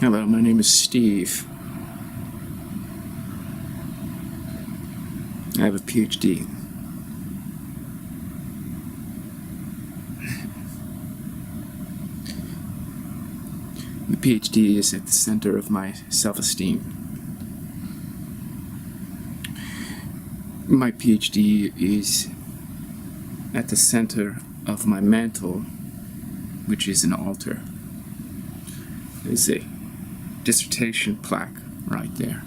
Hello, my name is Steve. I have a Ph.D. The Ph.D. is at the center of my self-esteem. My Ph.D. is at the center of my mantle, which is an altar. There's a dissertation plaque right there.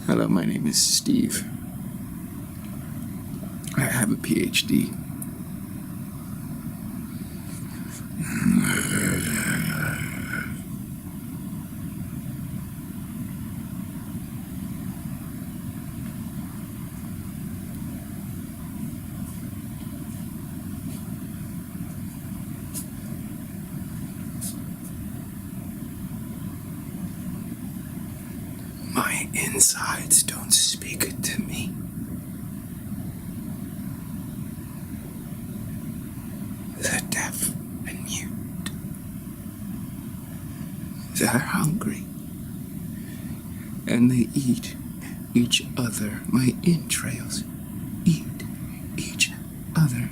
Hello, my name is Steve. I have a Ph.D. My insides don't speak to me. They're deaf and mute. They're hungry. And they eat each other. My entrails eat each other.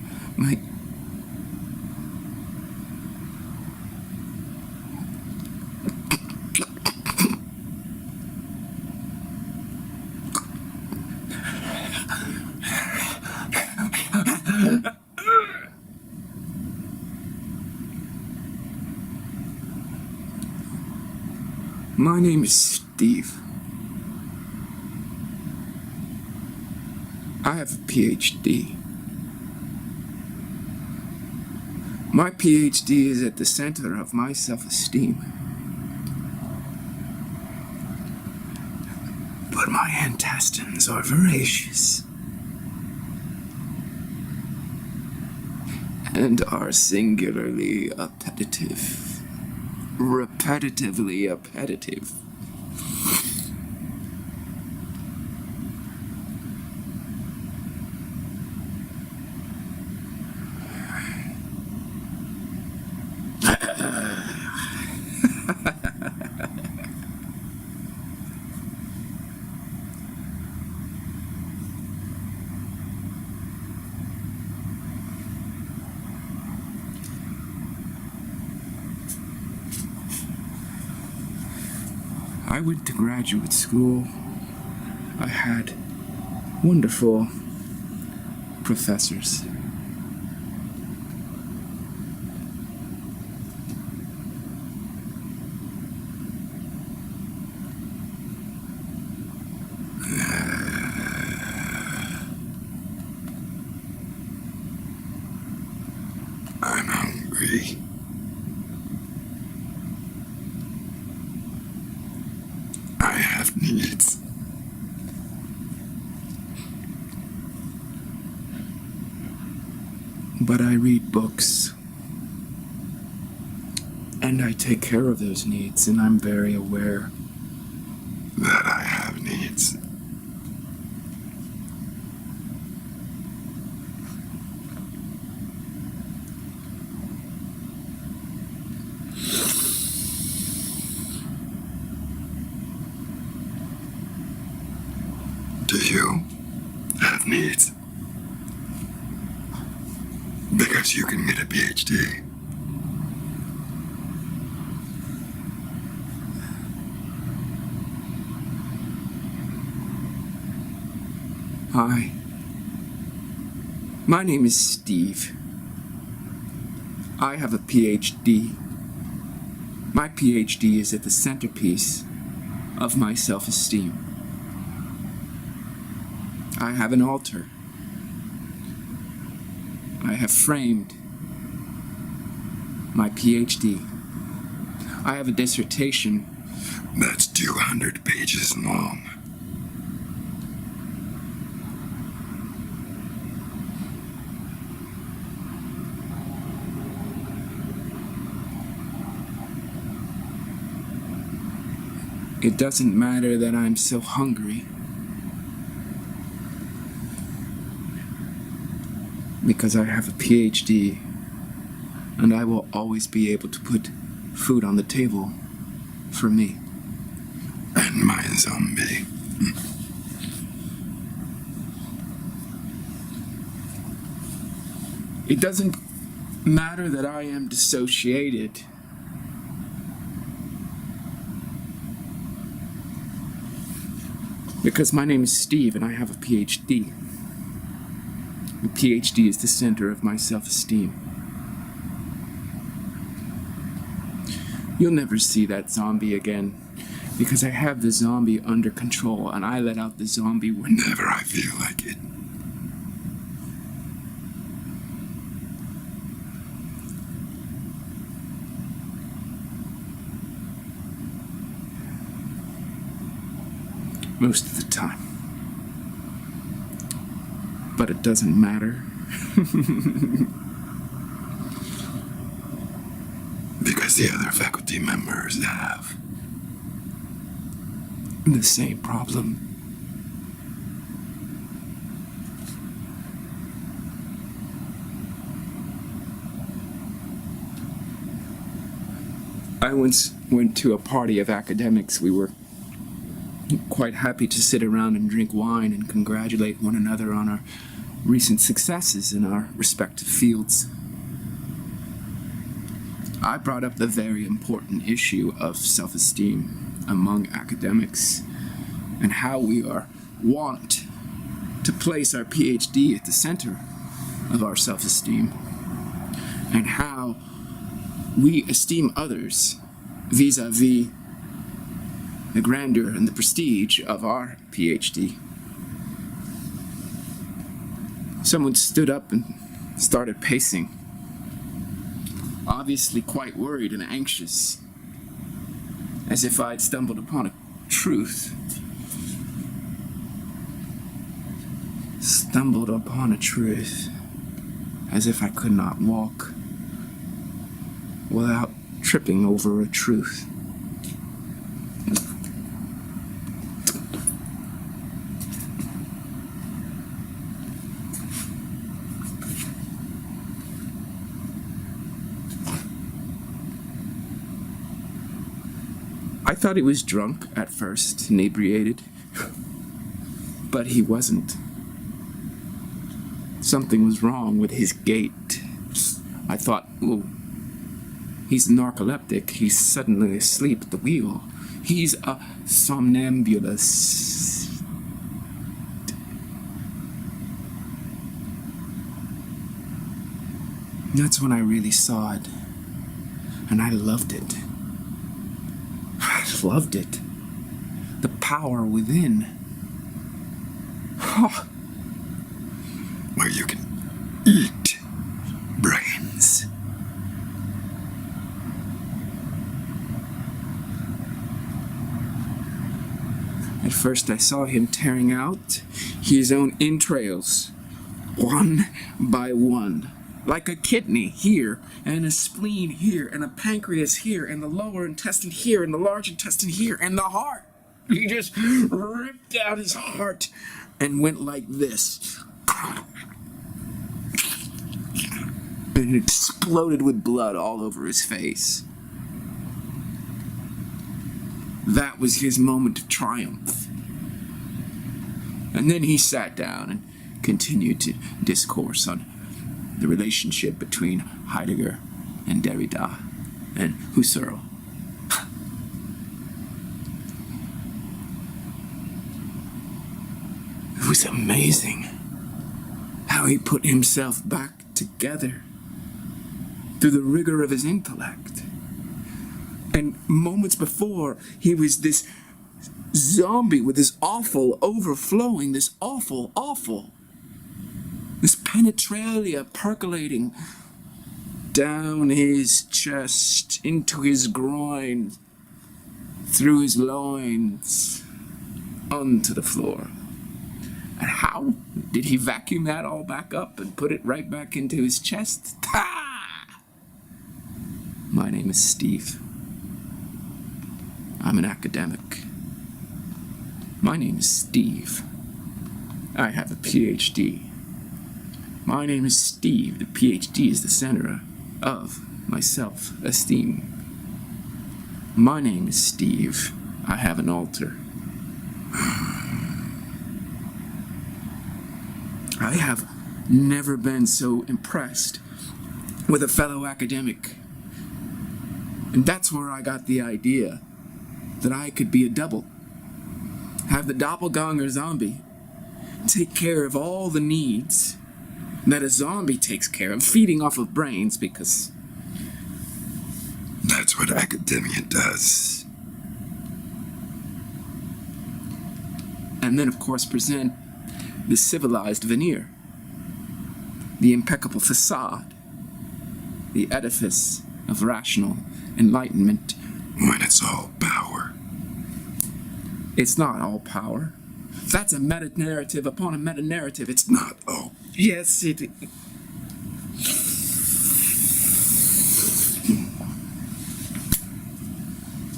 My name is Steve. I have a Ph.D. My Ph.D. is at the center of my self-esteem. But my intestines are voracious and are singularly appetitive. Repetitively appetitive. I went to graduate school. I had wonderful professors. But I read books, and I take care of those needs, and I'm very aware that I have needs. Do you have needs? Because you can get a Ph.D. Hi. My name is Steve. I have a Ph.D. My Ph.D. is at the centerpiece of my self-esteem. I have an altar. I have framed my Ph.D. I have a dissertation that's 200 pages long. It doesn't matter that I'm so hungry, because I have a Ph.D. and I will always be able to put food on the table for me. And my zombie. It doesn't matter that I am dissociated. Because my name is Steve and I have a Ph.D. The Ph.D. is the center of my self-esteem. You'll never see that zombie again, because I have the zombie under control and I let out the zombie whenever I feel like it. Most of the time. But it doesn't matter. Because the other faculty members have the same problem. I once went to a party of academics. We were quite happy to sit around and drink wine and congratulate one another on our recent successes in our respective fields. I brought up the very important issue of self-esteem among academics and how we are wont to place our Ph.D. at the center of our self-esteem, and how we esteem others vis-a-vis the grandeur and the prestige of our Ph.D. Someone stood up and started pacing, obviously quite worried and anxious, as if I'd stumbled upon a truth. Stumbled upon a truth, as if I could not walk without tripping over a truth. I thought he was drunk at first, inebriated, but he wasn't. Something was wrong with his gait. I thought, oh, he's narcoleptic. He's suddenly asleep at the wheel. He's a somnambulist. That's when I really saw it, and I loved it. I loved it. The power within. Where you can eat brains. At first I saw him tearing out his own entrails, one by one, like a kidney here, and a spleen here, and a pancreas here, and the lower intestine here, and the large intestine here, and the heart. He just ripped out his heart and went like this. And it exploded with blood all over his face. That was his moment of triumph. And then he sat down and continued to discourse on the relationship between Heidegger and Derrida and Husserl. It was amazing how he put himself back together through the rigor of his intellect. And moments before, he was this zombie with this awful overflowing, this awful, this penetralia percolating down his chest, into his groin, through his loins, onto the floor. And how did he vacuum that all back up and put it right back into his chest? Ha! My name is Steve. I'm an academic. My name is Steve. I have a Ph.D. My name is Steve. The Ph.D. is the center of my self-esteem. My name is Steve. I have an altar. I have never been so impressed with a fellow academic. And that's where I got the idea that I could be a double. Have the doppelganger zombie take care of all the needs that a zombie takes care of, feeding off of brains, because that's what academia does. And then, of course, present the civilized veneer, the impeccable facade, the edifice of rational enlightenment. When it's all power. It's not all power. That's a meta-narrative upon a meta-narrative. It's Not all. Yes, it...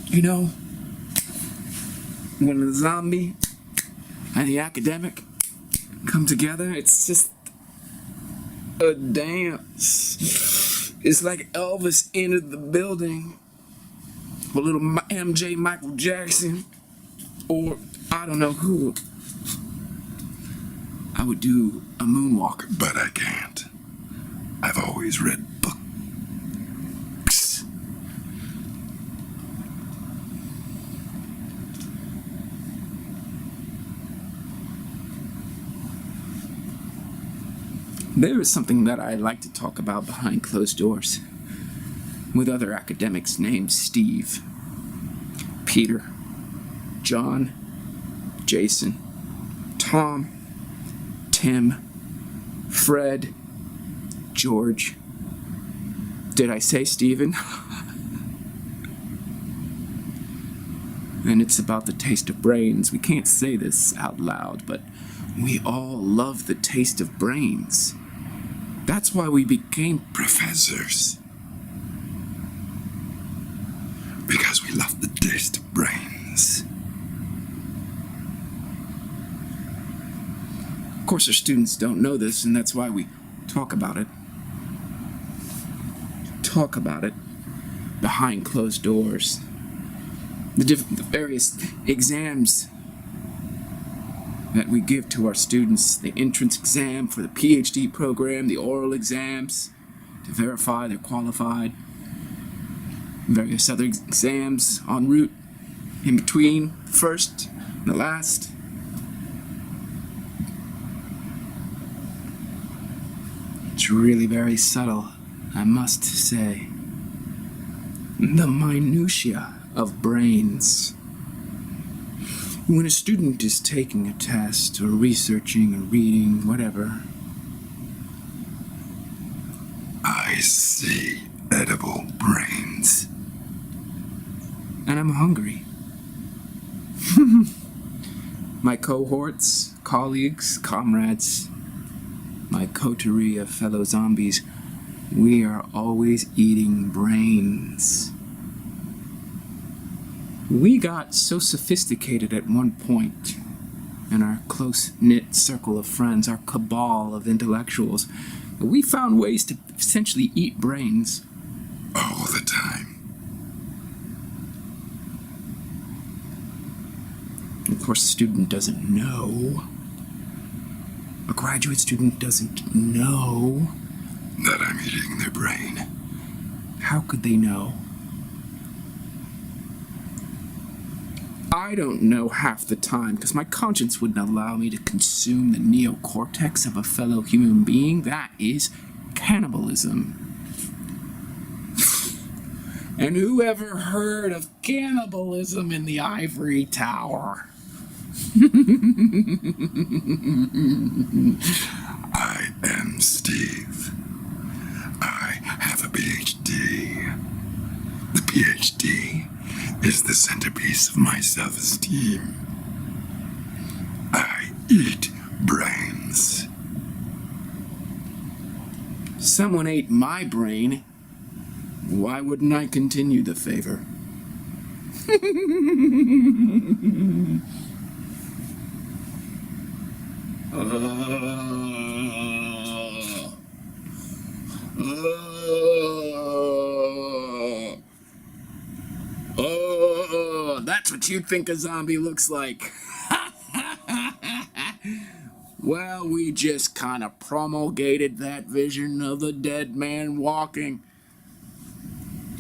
You know, when the zombie and the academic come together, it's just a dance. It's like Elvis entered the building, or little MJ Michael Jackson, or I don't know who. I would do a moonwalk. But I can't. I've always read books. There is something that I like to talk about behind closed doors with other academics named Steve, Peter, John, Jason, Tom, Tim, Fred, George. Did I say Stephen? And it's about the taste of brains. We can't say this out loud, but we all love the taste of brains. That's why we became Professors. Because we love the taste of brains. Of course, our students don't know this, and that's why we talk about it. Talk about it behind closed doors. The various exams that we give to our students, the entrance exam for the Ph.D. program, the oral exams to verify they're qualified, various other exams en route, in between the first and the last. It's really very subtle, I must say. The minutiae of brains. When a student is taking a test or researching or reading, whatever, I see edible brains. and I'm hungry. My cohorts, colleagues, comrades, my coterie of fellow zombies We are always eating brains. We got so sophisticated at one point in our close-knit circle of friends, our cabal of intellectuals, that we found ways to essentially eat brains. All the time. Of course, a student doesn't know. A graduate student doesn't know. That I'm eating their brain. How could they know? I don't know half the time because my conscience wouldn't allow me to consume the neocortex of a fellow human being. That is cannibalism. And who ever heard of cannibalism in the ivory tower? I am Steve. I have a Ph.D. The Ph.D. is the centerpiece of my self-esteem. I eat brains. Someone ate my brain. Why wouldn't I continue the favor? That's what you think a zombie looks like. Well, we just kind of promulgated that vision of the dead man walking.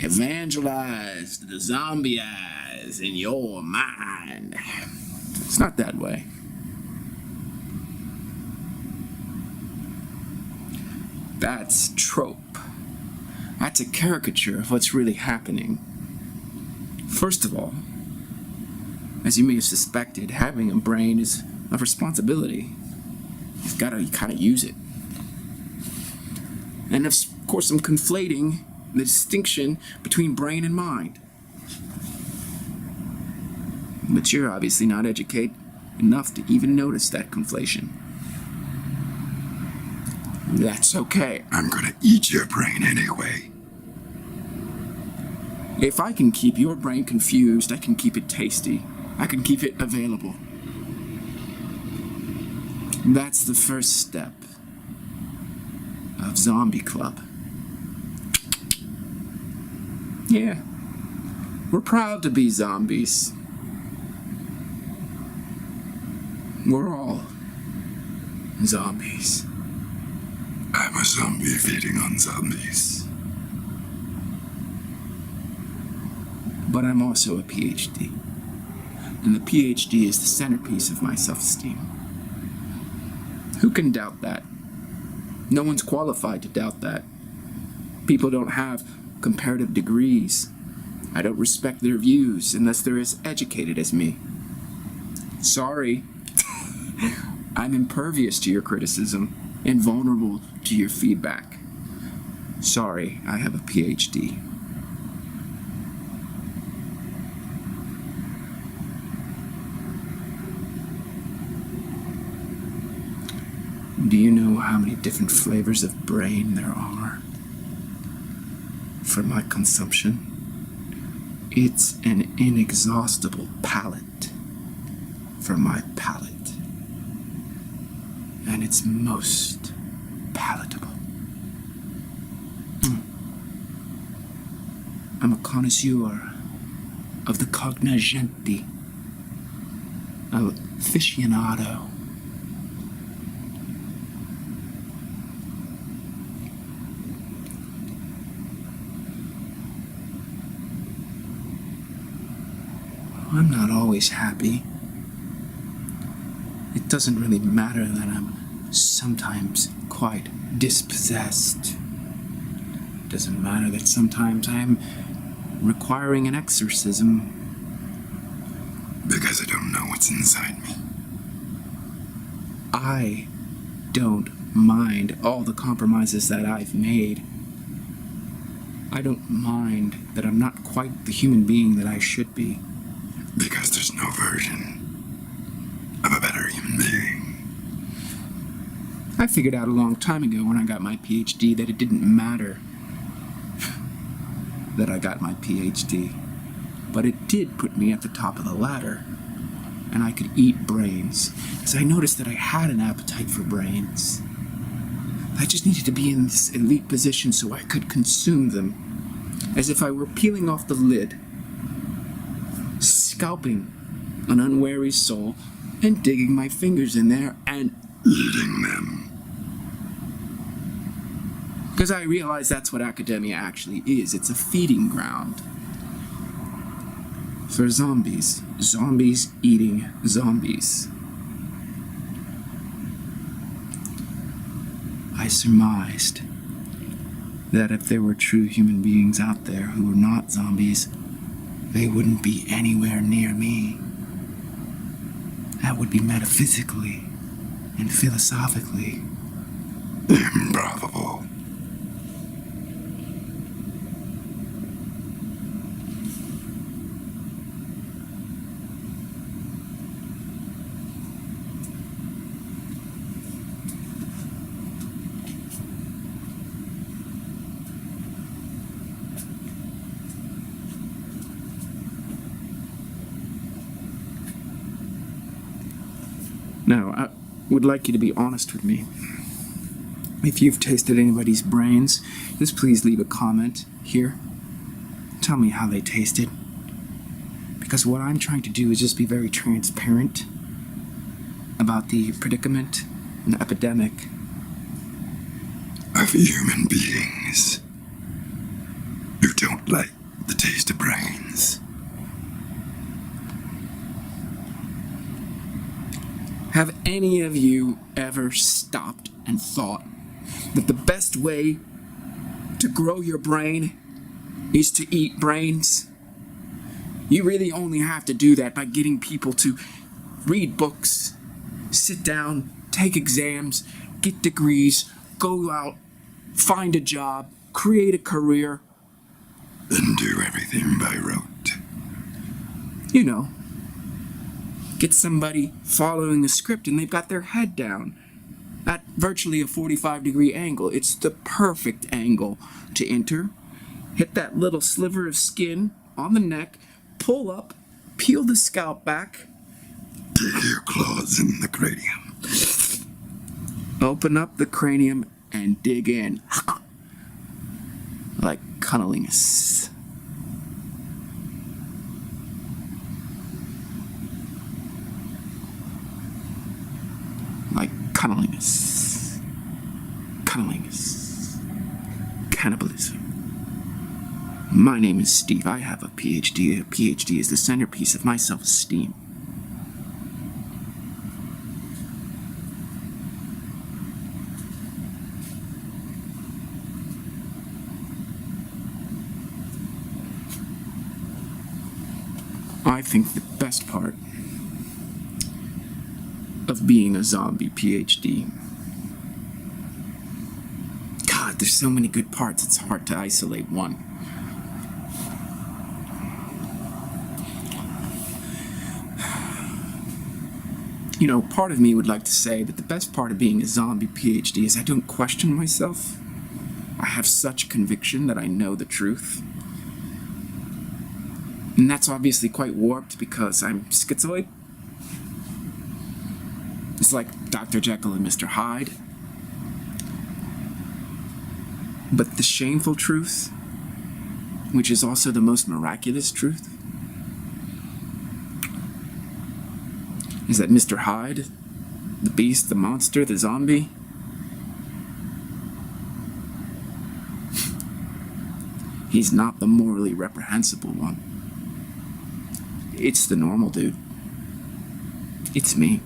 Evangelized the zombie eyes in your mind. It's not that way. That's trope. That's a caricature of what's really happening. First of all, as you may have suspected, having a brain is a responsibility. You've got to kind of use it. And of course, I'm conflating the distinction between brain and mind. But you're obviously not educated enough to even notice that conflation. That's okay. I'm gonna eat your brain anyway. If I can keep your brain confused, I can keep it tasty. I can keep it available. That's the first step of Zombie Club. Yeah, we're proud to be zombies. We're all zombies. I'm a zombie feeding on zombies. But I'm also a Ph.D. And the Ph.D. is the centerpiece of my self-esteem. Who can doubt that? No one's qualified to doubt that. People don't have comparative degrees. I don't respect their views unless they're as educated as me. Sorry. I'm impervious to your criticism and vulnerable to your feedback. Sorry, I have a Ph.D. Do you know how many different flavors of brain there are for my consumption? It's an inexhaustible palette for my palate. And it's most palatable. I'm a connoisseur of the cognoscenti, an aficionado. I'm not always happy. It doesn't really matter that I'm sometimes quite dispossessed. It doesn't matter that sometimes I'm requiring an exorcism. Because I don't know what's inside me. I don't mind all the compromises that I've made. I don't mind that I'm not quite the human being that I should be. Because there's no version of a better human being. I figured out a long time ago when I got my Ph.D. that it didn't matter that I got my Ph.D. But it did put me at the top of the ladder, and I could eat brains, as I noticed that I had an appetite for brains. I just needed to be in this elite position so I could consume them, as if I were peeling off the lid, scalping an unwary soul, and digging my fingers in there and Eating them. because I realized that's what academia actually is. It's a feeding ground for zombies. Zombies eating zombies. I surmised that if there were true human beings out there who were not zombies, they wouldn't be anywhere near me. That would be metaphysically and philosophically Improbable. Now, I would like you to be honest with me. If you've tasted anybody's brains, just please leave a comment here. Tell me how they tasted. Because what I'm trying to do is just be very transparent about the predicament and the epidemic Of human beings who don't like the taste of brains. Have any of you ever stopped and thought that the best way to grow your brain is to eat brains? You really only have to do that by getting people to read books, sit down, take exams, get degrees, go out, find a job, create a career. And do everything by rote. You know, get somebody following a script and they've got their head down at virtually a 45-degree angle. It's the perfect angle to enter. Hit that little sliver of skin on the neck, pull up, peel the scalp back, Dig your claws in the cranium. open up the cranium, and dig in. Like cunnilingus. Like cunnilingus. Cunnilingus. Cannibalism. My name is Steve. I have a PhD. A PhD is the centerpiece of my self-esteem. I think the best part of being a zombie PhD. God, there's so many good parts, it's hard to isolate one. You know, part of me would like to say that the best part of being a zombie PhD is I don't question myself. I have such conviction that I know the truth. And that's obviously quite warped because I'm schizoid. It's like Dr. Jekyll and Mr. Hyde. But the shameful truth, which is also the most miraculous truth, is that Mr. Hyde, the beast, the monster, the zombie, he's not the morally reprehensible one. It's the normal dude. It's me.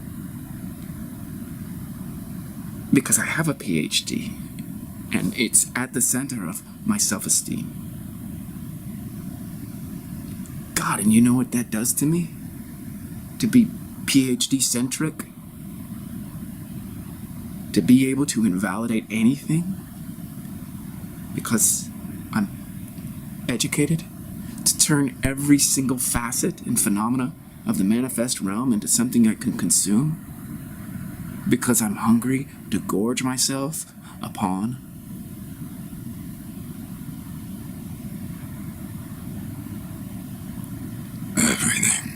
Because I have a PhD, and it's at the center of my self-esteem. God, and you know what that does to me? To be PhD-centric? To be able to invalidate anything? Because I'm educated? To turn every single facet and phenomena of the manifest realm into something I can consume? Because I'm hungry to gorge myself upon? Everything.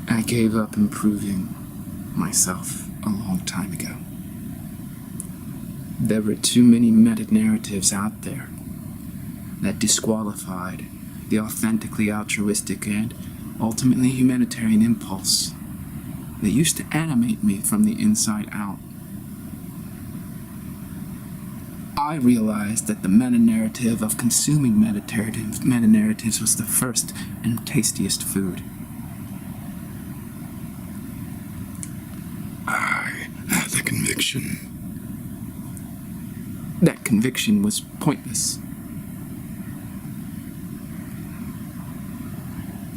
I gave up improving myself a long time ago. There were too many meta-narratives out there that disqualified the authentically altruistic and ultimately humanitarian impulse that used to animate me from the inside out. I realized that the meta-narrative of consuming meta-narratives was the first and tastiest food. I had the conviction. That conviction was pointless.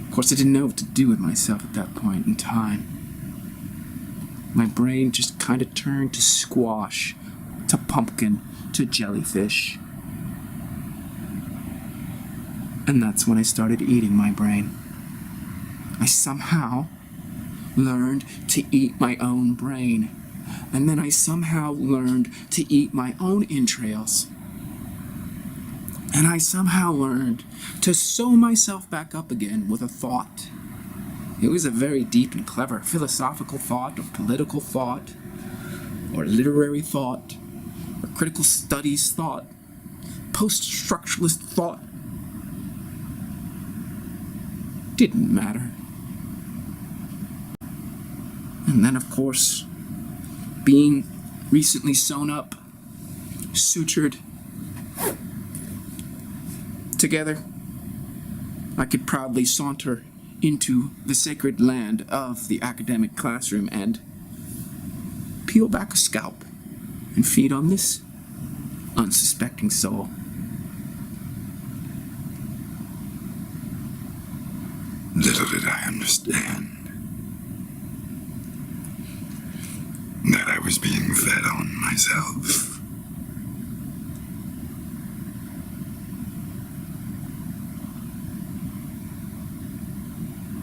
Of course, I didn't know what to do with myself at that point in time. My brain just kind of turned to squash, to pumpkin, to jellyfish. And that's when I started eating my brain. I somehow learned to eat my own brain. And then I somehow learned to eat my own entrails. And I somehow learned to sew myself back up again with a thought. It was a very deep and clever philosophical thought, or political thought, or literary thought, or critical studies thought, post-structuralist thought. Didn't matter. And then, of course, being recently sewn up, sutured together, I could proudly saunter into the sacred land of the academic classroom and peel back a scalp and feed on this unsuspecting soul. Little did I understand that I was being fed on myself.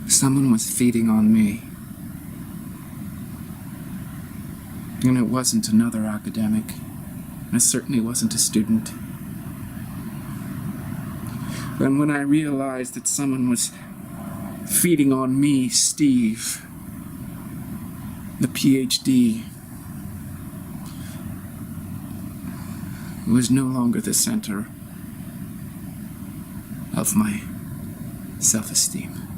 Someone was feeding on me. And it wasn't another academic. And it certainly wasn't a student. And when I realized that someone was feeding on me, Steve, the Ph.D., was no longer the center of my self-esteem.